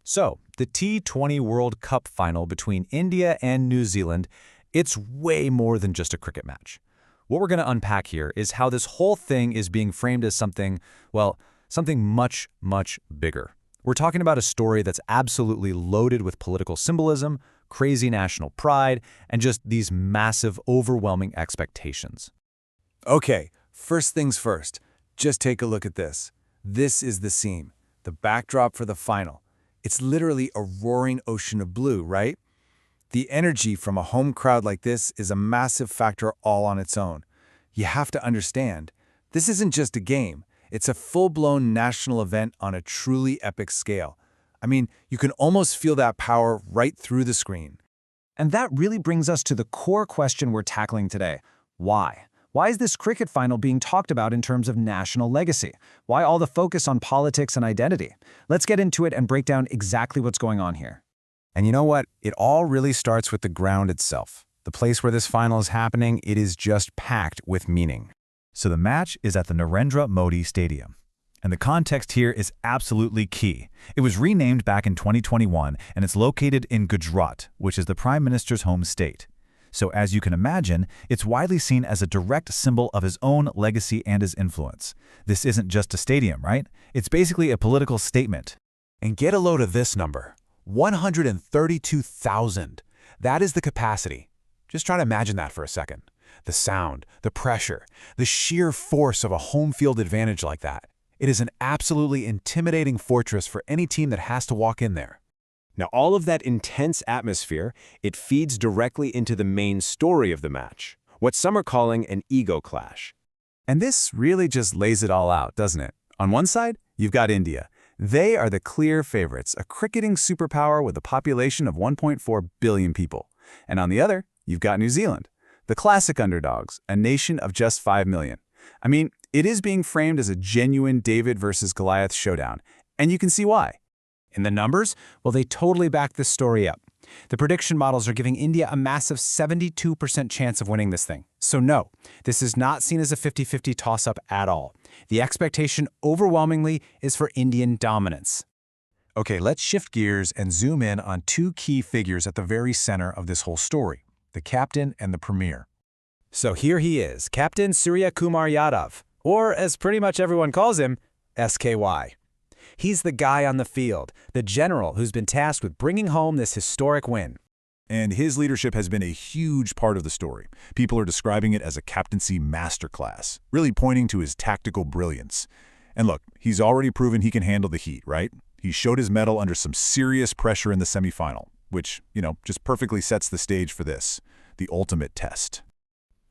So, the T20 World Cup final between India and New Zealand, it's way more than just a cricket match. What we're going to unpack here is how this whole thing is being framed as something, well, something much, much bigger. We're talking about a story that's absolutely loaded with political symbolism, crazy national pride, and just these massive, overwhelming expectations. Okay, first things first. Just take a look at this. This is the scene, the backdrop for the final. It's literally a roaring ocean of blue, right? The energy from a home crowd like this is a massive factor all on its own. You have to understand, this isn't just a game. It's a full-blown national event on a truly epic scale. I mean, you can almost feel that power right through the screen. And that really brings us to the core question we're tackling today. Why? Why is this cricket final being talked about in terms of national legacy? Why all the focus on politics and identity? Let's get into it and break down exactly what's going on here. And you know what? It all really starts with the ground itself. The place where this final is happening, it is just packed with meaning. So the match is at the Narendra Modi Stadium. And the context here is absolutely key. It was renamed back in 2021, and it's located in Gujarat, which is the Prime Minister's home state. So as you can imagine, it's widely seen as a direct symbol of his own legacy and his influence. This isn't just a stadium, right? It's basically a political statement. And get a load of this number, 132,000. That is the capacity. Just try to imagine that for a second. The sound, the pressure, the sheer force of a home field advantage like that. It is an absolutely intimidating fortress for any team that has to walk in there. Now, all of that intense atmosphere, it feeds directly into the main story of the match, what some are calling an ego clash. And this really just lays it all out, doesn't it? On one side, you've got India. They are the clear favorites, a cricketing superpower with a population of 1.4 billion people. And on the other, you've got New Zealand, the classic underdogs, a nation of just 5 million. I mean, it is being framed as a genuine David versus Goliath showdown, and you can see why. In the numbers, well, they totally back this story up. The prediction models are giving India a massive 72% chance of winning this thing. So no, this is not seen as a 50-50 toss-up at all. The expectation overwhelmingly is for Indian dominance. Okay, let's shift gears and zoom in on two key figures at the very center of this whole story, the captain and the premier. So here he is, Captain Surya Kumar Yadav, or as pretty much everyone calls him, SKY. He's the guy on the field, the general who's been tasked with bringing home this historic win. And his leadership has been a huge part of the story. People are describing it as a captaincy masterclass, really pointing to his tactical brilliance. And look, he's already proven he can handle the heat, right? He showed his mettle under some serious pressure in the semifinal, which, just perfectly sets the stage for this, the ultimate test.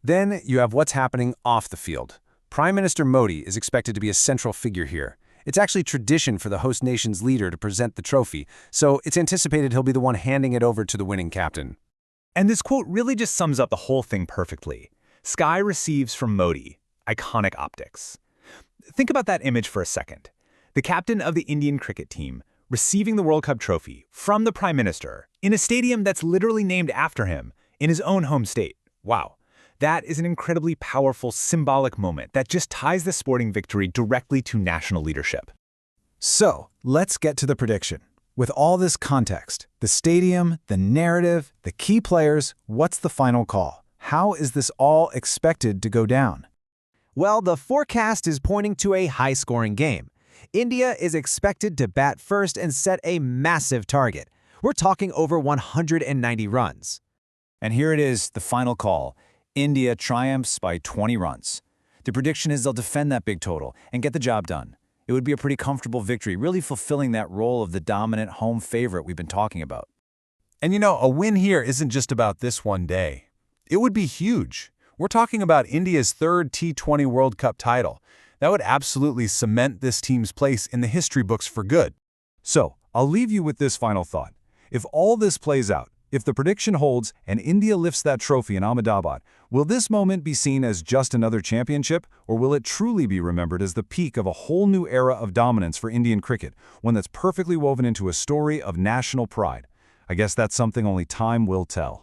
Then you have what's happening off the field. Prime Minister Modi is expected to be a central figure here. It's actually tradition for the host nation's leader to present the trophy, so it's anticipated he'll be the one handing it over to the winning captain. And this quote really just sums up the whole thing perfectly. Sky receives from Modi, iconic optics. Think about that image for a second. The captain of the Indian cricket team receiving the World Cup trophy from the Prime Minister in a stadium that's literally named after him in his own home state. Wow. That is an incredibly powerful, symbolic moment that just ties the sporting victory directly to national leadership. So, let's get to the prediction. With all this context, the stadium, the narrative, the key players, what's the final call? How is this all expected to go down? Well, the forecast is pointing to a high-scoring game. India is expected to bat first and set a massive target. We're talking over 190 runs. And here it is, the final call. India triumphs by 20 runs. The prediction is they'll defend that big total and get the job done. It would be a pretty comfortable victory, really fulfilling that role of the dominant home favorite we've been talking about. And a win here isn't just about this one day. It would be huge. We're talking about India's third T20 World Cup title. That would absolutely cement this team's place in the history books for good. So, I'll leave you with this final thought. If all this plays out, if the prediction holds and India lifts that trophy in AmdavaD, will this moment be seen as just another championship, or will it truly be remembered as the peak of a whole new era of dominance for Indian cricket, one that's perfectly woven into a story of national pride? I guess that's something only time will tell.